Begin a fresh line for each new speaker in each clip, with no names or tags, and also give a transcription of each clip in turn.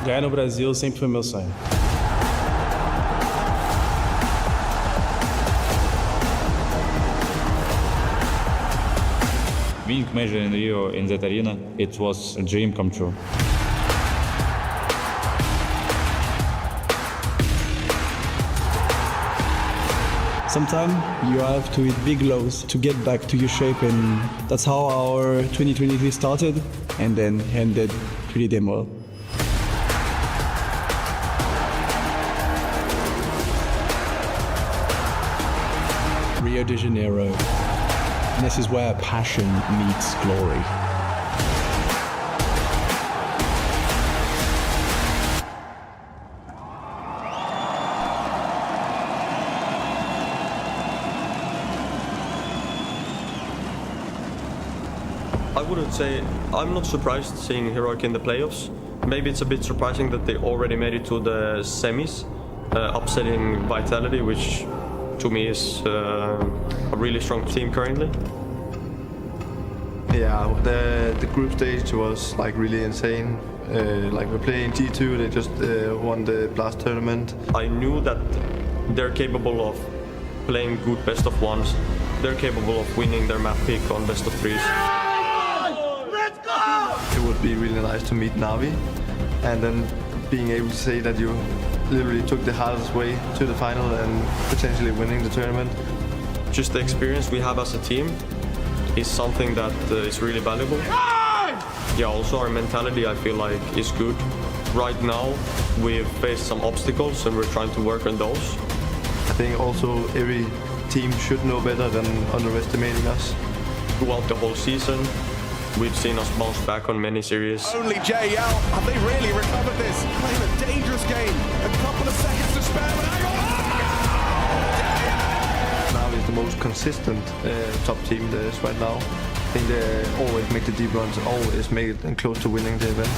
Ganhar no Brasil sempre foi meu sonho.
Winning major in Rio in that arena, it was a dream come true.
Sometimes you have to hit big lows to get back to your shape, and that's how our 2023 started and then ended pretty damn well. Rio de Janeiro. This is where passion meets glory.
I wouldn't say, I'm not surprised seeing Heroic in the playoffs. Maybe it's a bit surprising that they already made it to the semis, upsetting Vitality, which to me is a really strong team currently.
Yeah, the group stage was like really insane. Like we're playing G2, they just won the Blast tournament.
I knew that they're capable of playing good best of ones. They're capable of winning their map pick on best of threes.
It would be really nice to meet Navi and then being able to say that you literally took the hardest way to the final and potentially winning the tournament.
Just the experience we have as a team is something that is really valuable. Yeah, also our mentality I feel like is good. Right now we've faced some obstacles and we're trying to work on those.
I think also every team should know better than underestimating us.
Throughout the whole season, we've seen us bounce back on many series.
Only JL, have they really recovered this? Playing a dangerous game, a couple of seconds to spare, but hang on!
Navi is the most consistent top team there is right now. I think they always make the deep runs, always make it close to winning the event.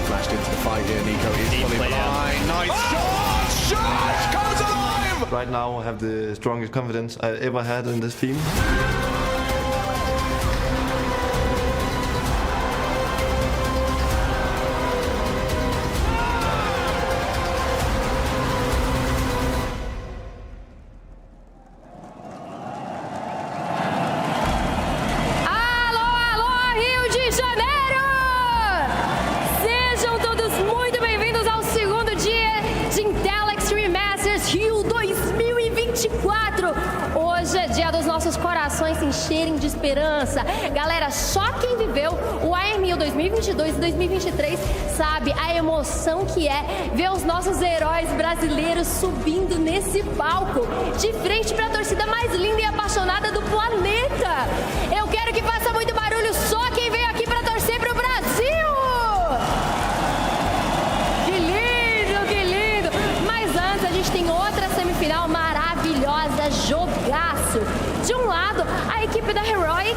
Flashed into the fight here, Nico is fully blind. Nice shot! Shot! Comes alive!
Right now I have the strongest confidence I ever had in this team.
Hoje é dia dos nossos corações se encherem de esperança. Galera, só quem viveu o AMU 2022 e 2023 sabe a emoção que é ver os nossos heróis brasileiros subindo nesse palco, de frente para a torcida mais linda e apaixonada do planeta. Eu quero que faça muito barulho só quem veio aqui para torcer pro Brasil! Que lindo, que lindo! Mas antes a gente tem outra semifinal maravilhosa, jogaço. De um lado, a equipe da Heroic,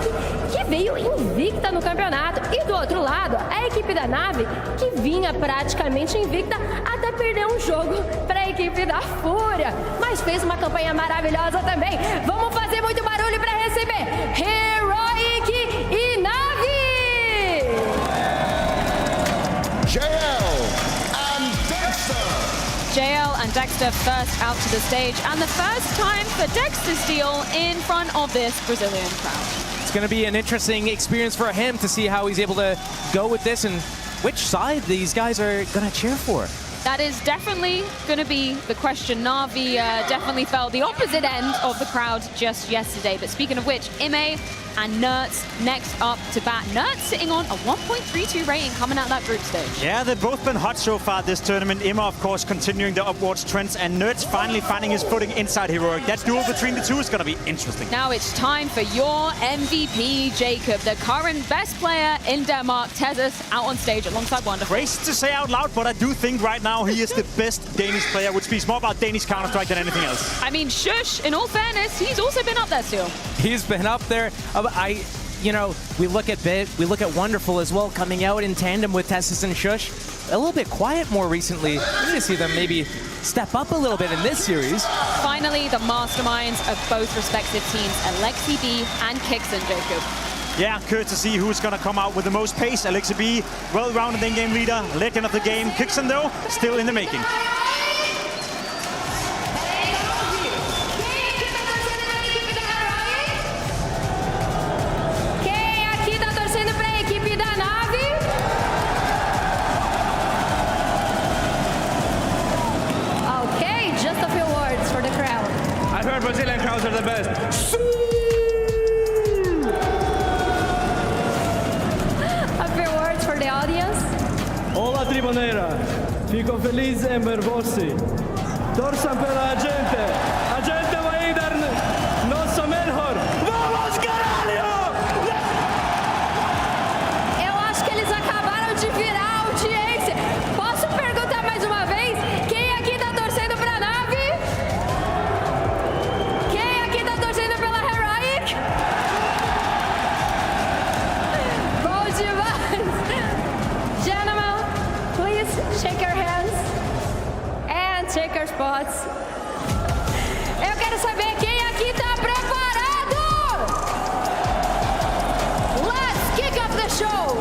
que veio invicta no campeonato, e do outro lado, a equipe da Navi, que vinha praticamente invicta até perder um jogo para a equipe da Fúria, mas fez uma campanha maravilhosa também. Vamos fazer muito barulho para receber Heroic e Navi!
JL and Dexter first out to the stage, and the first time for Dexter's deal in front of this Brazilian crowd.
It's going to be an interesting experience for him to see how he's able to go with this and which side these guys are going to cheer for.
That is definitely going to be the question. Na'Vi definitely felt the opposite end of the crowd just yesterday. But speaking of which, Ime and Nertz next up to bat. Nertz sitting on a 1.32 rating coming out that group stage.
Yeah, they've both been hot so far this tournament. Ime, of course, continuing the upwards trends, and Nertz finally finding his footing inside Heroic. That duel between the two is going to be interesting.
Now it's time for your MVP, Jacob, the current best player in Denmark. Tezos out on stage alongside Wonderful.
Crazy to say out loud, but I do think right now he is the best Danish player, which speaks more about Danish Counter-Strike than anything else.
I mean, Shush, in all fairness, he's also been up there still.
He's been up there. We look at Wonderful as well, coming out in tandem with Tessus and Shush. a little bit quiet more recently. We need to see them maybe step up a little bit in this series.
Finally, the masterminds of both respective teams, Alexi B and Kixon, Jacob.
Yeah, curious to see who's going to come out with the most pace. Alexi B, well-rounded in-game leader, legend of the game. Kixon, though, still in the making.
Brazilian crowds are the best.
A few words for the audience.
Hola tribunera, fico feliz e nervosi. Torçam pela gente. A gente vai dar nosso melhor. Vamos, caralho!
Eu acho que eles acabaram de virar a audiência. Posso perguntar mais uma vez? Quem aqui tá torcendo pra nave? Shake your hands and take your spots. Eu quero saber quem aqui tá preparado. Let's kick off the show.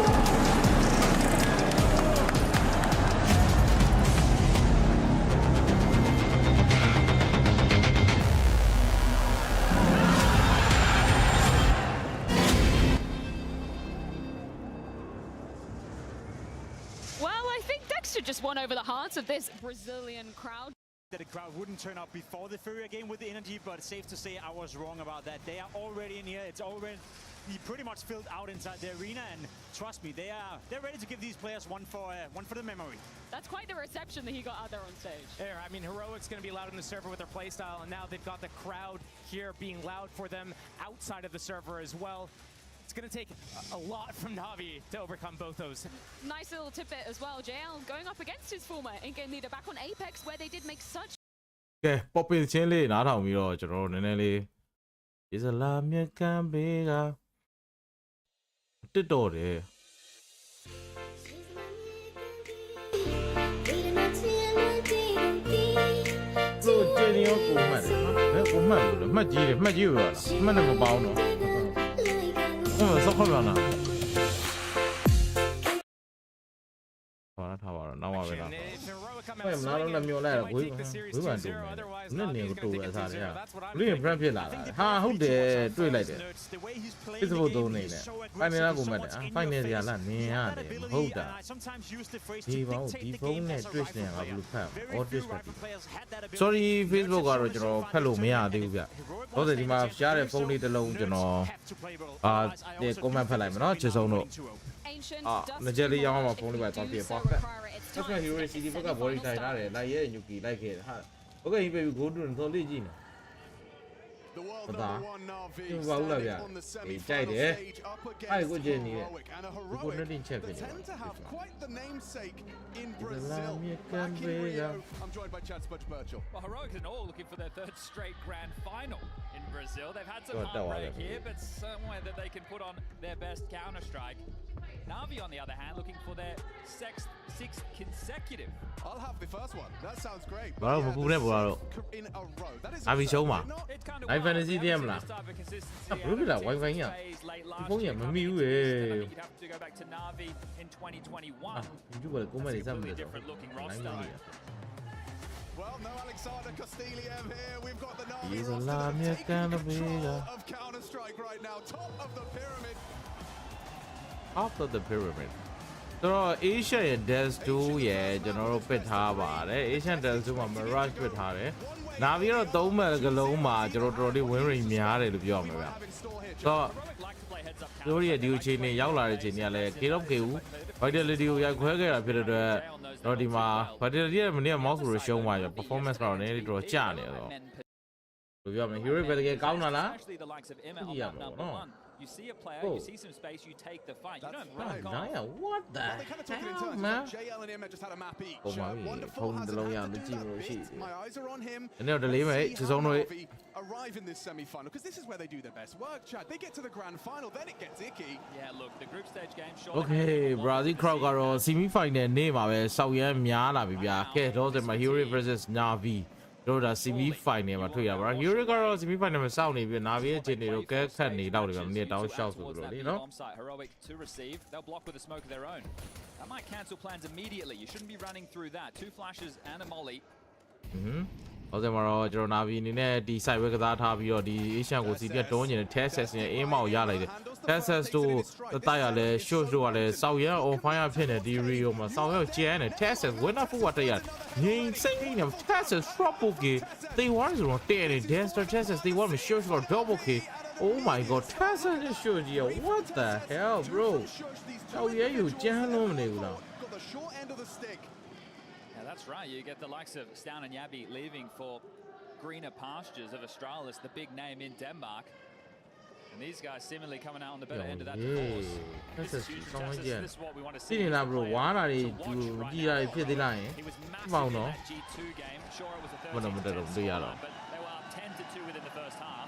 Just won over the hearts of this Brazilian crowd.
That the crowd wouldn't turn up before the Furia game with the energy, but it's safe to say I was wrong about that. They are already in here. It's already pretty much filled out inside the arena, and trust me, they're ready to give these players one for the memory.
That's quite the reception that he got out there on stage.
Yeah, I mean, Heroic's going to be loud in the server with their playstyle, and now they've got the crowd here being loud for them outside of the server as well. It's going to take a lot from Navi to overcome both those.
Nice little tidbit as well. JL going up against his former in-game leader back on Apex, where they did make such.
Okay, pop in chain le na thong pi lo chano nene le Isla Myat Kan Be ga tit taw de Lo chin ni yo ko mat de ha ko mat lo mat ji de mat ji yo la mat ne ma paung no sao không vào nào? Nó thao vào nó vào bên đó. Em nói nó làm nhiều này là quý bạn tụ nên nhiều tụ là sao đấy à? Liên brand phía là ha hút để đuôi lại đấy. Cái số tụ này này, phải nên là của mình à? Phải nên là nè à để hút đã. Thì phone này twist này là blue pad, or twist này. Sorry Facebook rồi cho nó phát lộ mấy à đi kìa. Có thể thì mà share phone đi từ lâu cho nó để comment phát lại mà nó chưa xong nữa. Nó chơi đi nhau mà phone đi bài toán tiền quá. Các bạn hiểu CD bác gặp body này để lại ấy nhiều kỳ lại kể ha. Ok, baby go do nó đi gì nè. Đó. Nhưng vào là kìa. Để chạy để. Ai có chơi gì đấy. Cô nó đi check cái này. Isla Myat Kan Be ga.
Well, Heroic and all looking for their third straight grand final in Brazil. They've had some heartbreak here, but somewhere that they can put on their best Counter-Strike. Navi, on the other hand, looking for their sixth consecutive.
I'll have the first one. That sounds great.
Đó là một cú rồi. Navi xấu mà. Ai fantasy team là. Rất là quay quay nhỉ. Không nhỉ mà miu về. Chú gọi là cũng phải làm được.
Well, no Alexander Costiliev here. We've got the Navi
Isla Myat Kan Be ga.
of Counter-Strike right now, top of the pyramid.
Top of the pyramid. So Asia and Des 2 yeah, ကျွန်တော်တို့ပစ်ထားပါတယ် Asian Des 2မှာ Mirage ပစ်ထားတယ် Navi တော့သုံးမဲ့ကလုံးမှာကျွန်တော်တော်တော်လေး win rate များတယ်လို့ပြောရမှာဗျာ ဆိုတော့ဒီဒီအခြေအနေရောက်လာတဲ့အခြေအနေကလည်း K.K ဦး Vitality ကိုရိုက်ခွဲခဲ့တာဖြစ်တဲ့အတွက်တော့ဒီမှာ Vitality ရဲ့မနေ့က mouse ကိုရှုံးသွားပြီ performance ကတော့နည်းနည်းတော်ကျနေတော့ ပြောမယ် hero ပဲတကယ်ကောင်းတာလား
Especially the likes of Emma on that number one. You see a player, you see some space, you take the fight. You don't back off.
What the hell, man?
JL and Emma just had a map each.
Oh my,
Wonderful
hold
has
the
an
long
active
yarn, the
bit.
team
My eyes are on him.
And they're the lead, mate. Just on it.
Arrive in this semi-final because this is where they do their best work, Chad. They get to the grand final, then it gets icky.
Yeah, look, the group stage game.
Okay, Brazil crowd ကတော့ semi-final နေ့မှာပဲစောက်ရမ်းများလာပြီဗျာကဲတော့ဒီမှာ Hero versus Navi တို့ဒါ semi-final မှာတွေ့ရပါတော့ Hero ကတော့ semi-final မှာစောက်နေပြီ Navi ရဲ့အခြေအနေတို့ကဲခတ်နေတော့တယ်ဗျာမနေ့တောင်းရှောက်ဆိုလို့လေနော်
Heroic to receive. They'll block with a smoke of their own. That might cancel plans immediately. You shouldn't be running through that. 2 flashes and a molly.
ဟုတ်တယ်မှာတော့ကျွန်တော် Navi အနေနဲ့ဒီ site ဝဲကစားထားပြီးတော့ဒီ Asian ကိုစီပြတ်တွန်းနေတဲ့ Texas ရဲ့အင်းမောက်ရလိုက်တယ် Texas တို့တိုက်ရလဲ short တို့ကလည်းစောက်ရမ်း on fire ဖြစ်နေဒီ Rio မှာစောက်ရမ်းကျန်းနေ Texas winner for what တရားငိမ့်စိမ့်နေ Texas drop okay they want to run there in Dexter Texas they want to shoot for double kick oh my god Texas is sure what the hell bro စောက်ရမ်းอยู่ကျန်းလုံးမနေဘူးလား
Got the short end of the stick.
That's right. You get the likes of Stown and Yabby leaving for greener pastures of Australis, the big name in Denmark. And these guys seemingly coming out on the better end of that divorce. This is huge for Texas. This is what we want to see.
ဒီလား bro ဝါလာတွေဒီရာဖြစ်သေးလားယင်မောင်နော်
G2 game. Sure, it was a
မတော်တော့တွေ့ရတော့
but they were up 10-2 within the first half.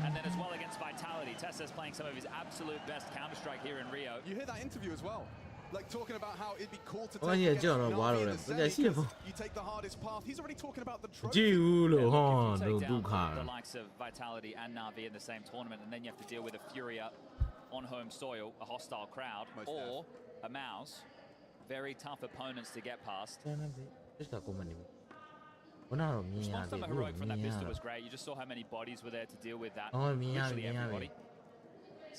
And then as well against Vitality, Tessa's playing some of his absolute best Counter-Strike here in Rio.
You hear that interview as well. Like talking about how it'd be cool to
Oh, yeah, John,
against
wow,
Navi in the
but yeah,
semi, 'cause
she-
you take the hardest path. He's already talking about the trophy.
ကြည့်ဦးလို့ဟော
Take
တို့ဒု
down
က္ခ
the likes of Vitality and Navi in the same tournament, and then you have to deal with a Furia on home soil, a hostile crowd, or a Mouse. Very tough opponents to get past.
တက်တာကိုမနေဘူးဘုနာတော့မြင်ရ
Response
တယ်
from the
ဘု
Heroic from
မြ
that
င်ရ
Vista was great. You just saw how many bodies were there to deal with that.
Oh,မြင်ရ
Literally
မြင်ရ
everybody.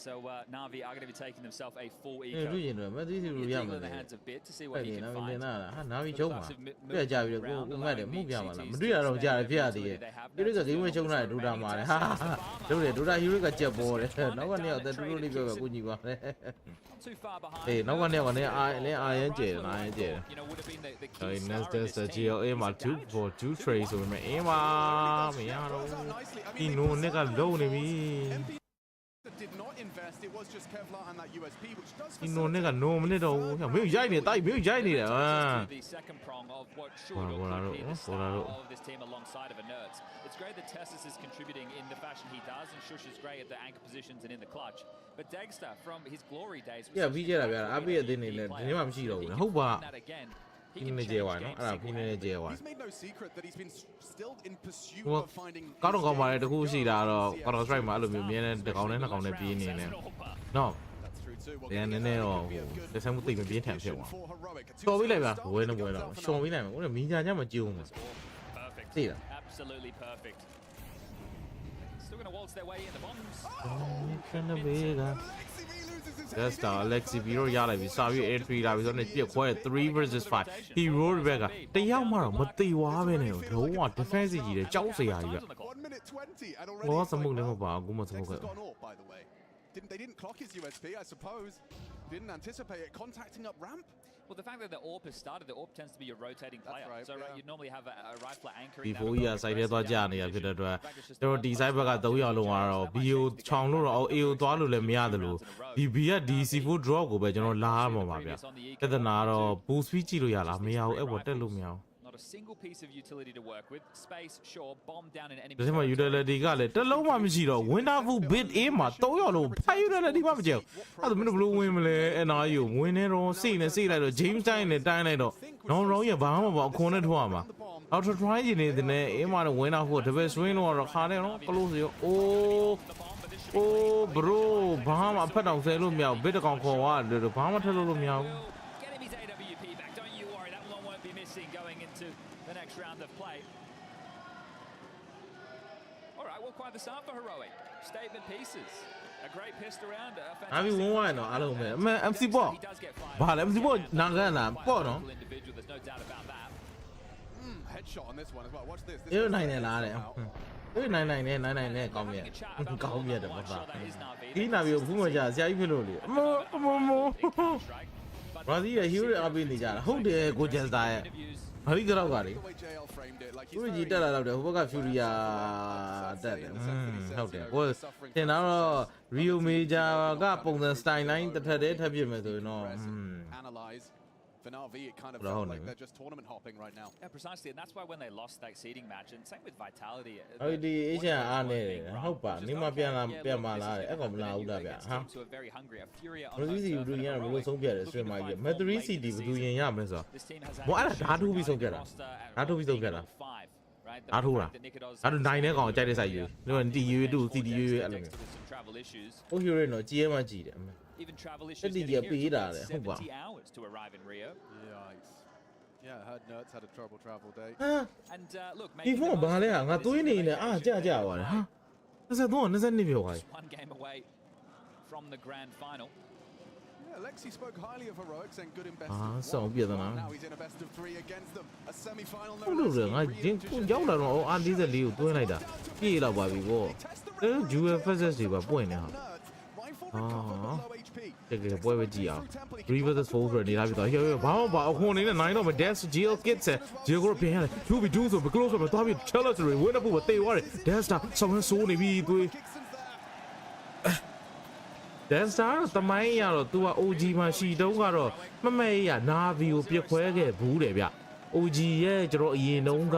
So Navi are going to be taking themselves a full
အေး
eco.
လူရင်တော့မသိစီလို့ရမှာ
in the
လေ
hands of Bit to see
ဟု
what
တ်
he
တယ်
can
နာမည်
find.
တင်လာတာဟာနာမည်ချုံးပါတွေ့ကြပြီလေကိုမတ်တယ်မှုပြပါလားမတွေ့ရတော့ကြာဖြစ်ရသေးရဲ့ဒီလိုကဂိမ်းဝဲချုံးလာတယ်ဒူတာမှာလေဟာတို့တယ်ဒူတာဟီရိုကကြက်ပေါ်တယ်နောက်ကနေတော့တူတူလေးပြောပဲကိုညီပါလေ
Not too far behind.
အေးနောက်ကနေကနေအာရန်ကျဲတယ်အာရန်ကျဲတယ်
You know, would have been the key
အဲ့
star
နက်
of
တက်
this
စ
team.
GLA မှာ2 for 2 trade ဆိုပေမဲ့အင်းပါမရတော့ဒီနိုနဲ့ကလုံးနေပြီ
Did not invest. It was just Kevlar and that USP, which does
ဒီနိုနဲ့ကနိုမနစ်တော့ဘူးမင်းရိုက်နေတိုက်မင်းရိုက်နေတယ်ဟာ
The second prong of what should or could be the star of this team alongside of Inerts. It's great that Tessus is contributing in the fashion he does, and Shush is great at the anchor positions and in the clutch. But Dagster, from his glory days, was
ပြပြီးကြတာဗျာအပိရဲ့အသင်းနေလဲဒီနေ့မှမရှိတော့ဘူးဟုတ်ပါ
that again.
ဒီနေ့ကျဲသွားနော်အဲ့ဒါဖိနေနဲ့ကျဲသွား
He's made no secret that he's been still in pursuit
ဟို
of finding
ကောင်းတော့ကောင်းပါလေတခုရှိတာတော့ Counter Strike မှာအဲ့လိုမျိုးမြဲတဲ့တစ်ကောင်နဲ့နှစ်ကောင်နဲ့ပြေးနေတယ်နော်
That's true too.
ဒီနည်းနည်းတော့တစ်ဆမှုသိမပြင်းထန်ဖြစ်သွားတော်ပြီလေဗျာဝဲနေဝဲတော့ရှော်ပြီးလိုက်မယ်ကိုယ်မင်းညာညမကြုံဘူး
Perfect.
သိလား
Absolutely perfect. Still going to waltz their way in the bombs.
ခဏဘေးက That's the Alexi Viro ရလိုက်ပြီစာရွေး entry လာပြီဆိုတော့ပြက်ခွဲ3 versus 5 hero ဘက်ကတယောက်မှတော့မသိဝါပဲနဲ့တော့ဝ defense ကြီးတယ်ကြောက်စရာကြီးက
1 minute 20 and
ဘော
already
စမှုလည်းမပါဘူးမစမှုက
Texas gone up, by the way. They didn't clock his USP, I suppose. Didn't anticipate it. Contacting up ramp.
Well, the fact that the AWP has started, the AWP tends to be a rotating player.
right,
So
yeah.
you normally have a rifler anchoring
ဒီ
that
4ကြီးက site ထဲသွားကြနေရဖြစ်တဲ့အတွက်ကျွန်တော်ဒီ site ဘက်က3ရောက်လုံးကတော့ BO ချောင်လို့တော့ AO သွားလို့လည်းမရတယ်လို့ဒီ B က DC4 drop ကိုပဲကျွန်တော်လာရမှာပါဗျပြဿနာတော့ boost speed ကြည့်လို့ရလားမရဘူးအဲ့ပေါ်တက်လို့မရဘူး
Not a single piece of utility to work with. Space, sure, bomb down in enemy.
ဒါမှ utility ကလည်းတစ်လုံးမှမရှိတော့ wonderful bit in မှာ3ရောက်လုံးဖိုင် utility မှမကြောက်အဲ့ဒါမင်းတို့ဘယ်လိုဝင်မလဲအဲ့နာကြီးကိုဝင်နေတော့စိတ်နဲ့စိတ်လိုက်တော့ James တိုင်းနဲ့တိုင်းလိုက်တော့နောင်ရောင်းရဘာမှမပေါ့အခွန်နဲ့ထွားမှာ auto try နေတယ်နဲ့အင်းမှာတော့ winner ဖို့ double swing တော့ခါတယ်နော် close ရော oh bro ဘာမှအဖက်တောင်ဆဲလို့မရဘူး bit တကောင်ခေါ်သွားတယ်ဘာမှထက်လို့မရဘူး
Get him his AWP back. Don't you worry. That one won't be missing going into the next round of play. All right, well, quite the start for Heroic. Statement pieces. A great pistol round.
အမီ1 1တော့အားလုံးပဲအမှန် MC ပေါ့ဘာလဲ MC ပေါ့နာကန်လာပေါ့နော်
There's no doubt about that.
Headshot on this one as well. Watch this.
အေးနိုင်နေလားတဲ့အေးနိုင်နဲ့ကောင်းမြတ်ကောင်းမြတ်တယ်ပေါ့ဗျာဒီနာပြီးဘူးမကြဆရာကြီးဖြစ်လို့လေအမ
But
Brazil hero အပေးနေကြတာဟုတ်တယ်ကိုဂျက်စတာရဲ့ဘာလို့ကြောက်ကြလဲသူကြီးတက်လာတော့တယ်ဟိုဘက်က Furia တက်တယ်ဟုတ်တယ်ကိုတင်တော့ Rio Major ကပုံစံ style line တစ်ထပ်တည်းထပ်ပြမယ်ဆိုရင်တော့
For Na'Vi, it kind of felt like they're just tournament hopping right now.
Yeah, precisely, and that's why when they lost that seeding match, and same with Vitality.
အဲ့ဒီ Asian အားနေတယ်ဟုတ်ပါနေမပြန်มาလားအဲ့ကောင်မလာဘူးလားဗျာဟာ Brazil ဘယ်လိုရမလို့ဆုံးပြတယ်ဆွေးမှာကြီး Madrid City ဘယ်လိုရင်ရမလဲဆိုတော့ဘောအဲ့ဒါဓာတ်ထိုးပြီးဆုံးပြတာဓာတ်ထိုးပြီးဆုံးပြတာဓာတ်ထိုးတာဓာတ်ထိုးနိုင်တဲ့ကောင်ကြိုက်တဲ့ဆိုင်ယူဒီမှာ TU တူ CD ရွေးအဲ့လိုမျိုးဟို hero တော့ကြီးရမှကြီးတယ်
Even travel issues.
70
hours to arrive in Rio.
Yikes. Yeah, I heard Nerds had a trouble travel day.
And look,
maybeဘာလဲငါတွေးနေနေအားကြာပါတယ်ဟာ22秒ပါ
one game away from the grand final.
Yeah, Lexi spoke highly of heroics and good in best.
ဆောင်းပြတယ်နော်
Now he's in a best of 3 against them. A semi-final.
ဟုတ်လို့ငါချင်းကိုရောက်လာတော့အာ44ကိုတွင်းလိုက်တာပြေးတော့ပါပြီပေါ့အဲ Jewel Versus တွေပါပွင့်နေဟာတကယ်ပွဲပဲကြည့်အောင် 3 versus 4ဆိုနေတာပြီးတော့ဟေးဘာမှပါအခုအနေနဲ့နိုင်တော့မ Dash GL Kids GL ကိုပြန်ရတယ် 2v2 ဆိုဘယ်လိုဆိုတော့သွားပြီး challenge တွေ win ဖို့တေးသွားတယ် Dash တာဆောင်းဆိုးနေပြီသူDash တာတမိုင်းရတော့သူက OG မှာရှိတုန်းကတော့မမဲရ Navi ကိုပြခွဲခဲ့ဘူးတယ်ဗျ OG ရဲ့ကျွန်တော်အရင်တုန်းက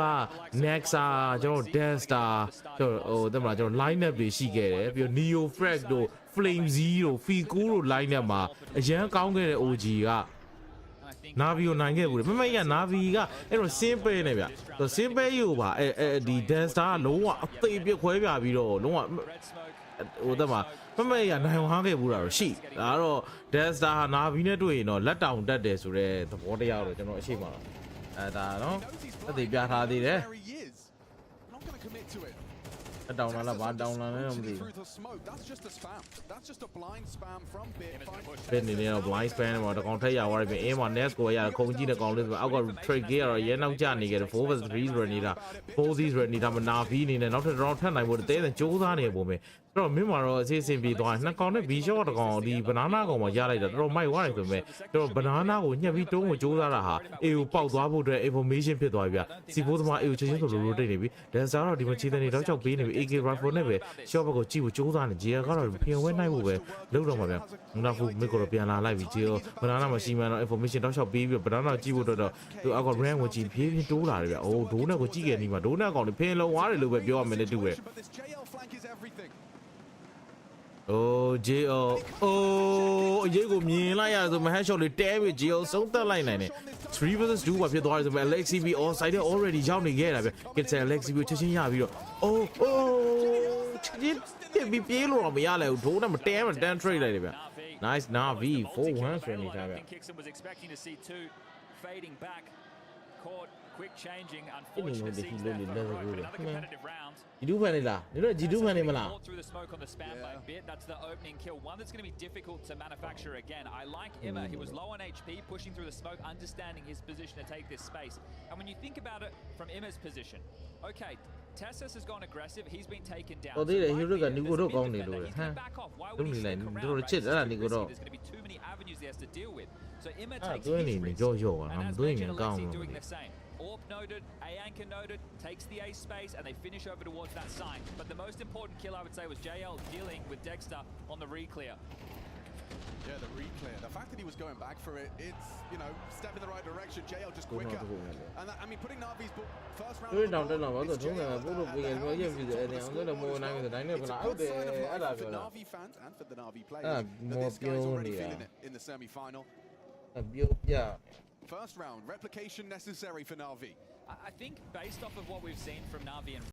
Nexa ကျွန်တော် Dasta ကျွန်တော်ဟိုတမလားကျွန်တော် line up တွေရှိခဲ့တယ်ပြီးတော့ Neo Frag တို့ Flame Z တို့ Fico တို့ line up မှာအရန်ကောင်းခဲ့တဲ့ OG က Navi ကိုနိုင်ခဲ့ဘူးမမကြီးက Navi ကအဲ့တော့ simple နဲ့ဗျသူ simple ယူပါဒီ Dasta ကလုံးဝအသေးပြခွဲပြပြီးတော့လုံးဝဟိုတမမမကြီးကနိုင်ဝါခဲ့ဘူးတာတော့ရှိဒါကတော့ Dasta ဟာ Navi နဲ့တွေ့ရင်တော့လက်တောင်တက်တယ်ဆိုတဲ့သဘောတရားတော့ကျွန်တော်အရှိမှာဒါနော်အသေးပြထားသေးတယ်အတောင်လာဘာတောင်လာလဲမသိဘူးဘယ်နေလဲ blind spam မှာတကောင်ထက်ရသွားပြီအင်းမှာ nest ကိုရခုံကြည့်တဲ့ကောင်လေးဆိုအောက်က trade gear တော့ရဲနောက်ကျနေခဲ့တယ် 4 vs 3 ဆိုနေတာ 4 0ဆိုနေတာမနာပြီးနေနဲ့နောက်ထပ်တော့ထပ်နိုင်ဖို့တဲတဲ့စူးစမ်းနေပုံပဲအဲ့တော့မင်းမှာတော့အစီအစဉ်ပြီးသွားနှစ်ကောင်နဲ့ B shot တကောင်ဒီ banana ကောင်မှာရလိုက်တာတော်တော်မိုက်သွားတယ်ဆိုပေမဲ့ကျွန်တော် banana ကိုညှက်ပြီးတုံးကိုစူးစမ်းတာဟာ A ကိုပေါက်သွားဖို့အတွက် information ဖြစ်သွားပြီဗျစီဖိုးသမား A ကိုချင်းချင်းဆိုလိုလိုတိတ်နေပြီ dancer တော့ဒီမှာခြေတန်းနေတော့ချောက်ပေးနေပြီ AK rifle နဲ့ပဲ shot ဘက်ကိုကြည့်ဖို့စူးစမ်းနေ GL ကတော့ပြင်ဝဲနိုင်ဖို့ပဲလုပ်တော့မှာဗျငါဖူမိကိုတော့ပြန်လာလိုက်ပြီ GL banana မှာရှိမှတော့ information တော့ချောက်ပေးပြီး banana ကြည့်ဖို့တော့သူအောက်က rank ကိုကြည့်ဖြည်းဖြည်းတိုးလာတယ်ဗျအိုးဒိုးနဲ့ကိုကြည့်ခဲ့နေမှာဒိုးနဲ့ကောင်တွေဖင်လုံးသွားတယ်လို့ပဲပြောရမယ်နဲ့တူပဲOh, JL. Oh, အရေးကိုမြင်လိုက်ရဆိုမဟက်ရှော့လေးတဲပြီး JL ဆုံးသက်လိုက်နိုင်တယ် 3 vs 2ပါဖြစ်သွားတယ်ဆိုပေမဲ့ Alexi B all side already ရောက်နေခဲ့တာပဲ Kids Alexi B ချက်ချင်းရပြီးတော့ Oh, ချက်ချင်းပြေးလို့တော့မရလိုက်ဘူးဒိုးနဲ့မတဲမတန်း trade လိုက်တယ်ဗျ Nice Navi 4-1 ဆိုနေတာဗျ
Quick changing, unfortunately, another competitive round.
You do fan la. You do fan mala.
Through the smoke on the spam by bit. That's the opening kill. One that's going to be difficult to manufacture again. I like Emma. He was low on HP, pushing through the smoke, understanding his position to take this space. And when you think about it from Emma's position, okay, Tessus has gone aggressive. He's been taken down.
Oh, they hero got Nico going to do it.
Why would he stick around? There's going to be too many avenues he has to deal with. So Emma takes his risk. And as mentioned, Alexi doing the same. Orb noted, A-Anchor noted, takes the A space, and they finish over towards that sign. But the most important kill, I would say, was JL dealing with Dexter on the re-clear.
Yeah, the re-clear. The fact that he was going back for it, it's, you know, step in the right direction. JL just quicker. And that, I mean, putting Navi's first round...
Down,
Navi fans and for the Navi players, this guy's already feeling it in the semi-final.
Yeah.
First round, replication necessary for Na'Vi.
I think based off of what we've seen from Na'Vi and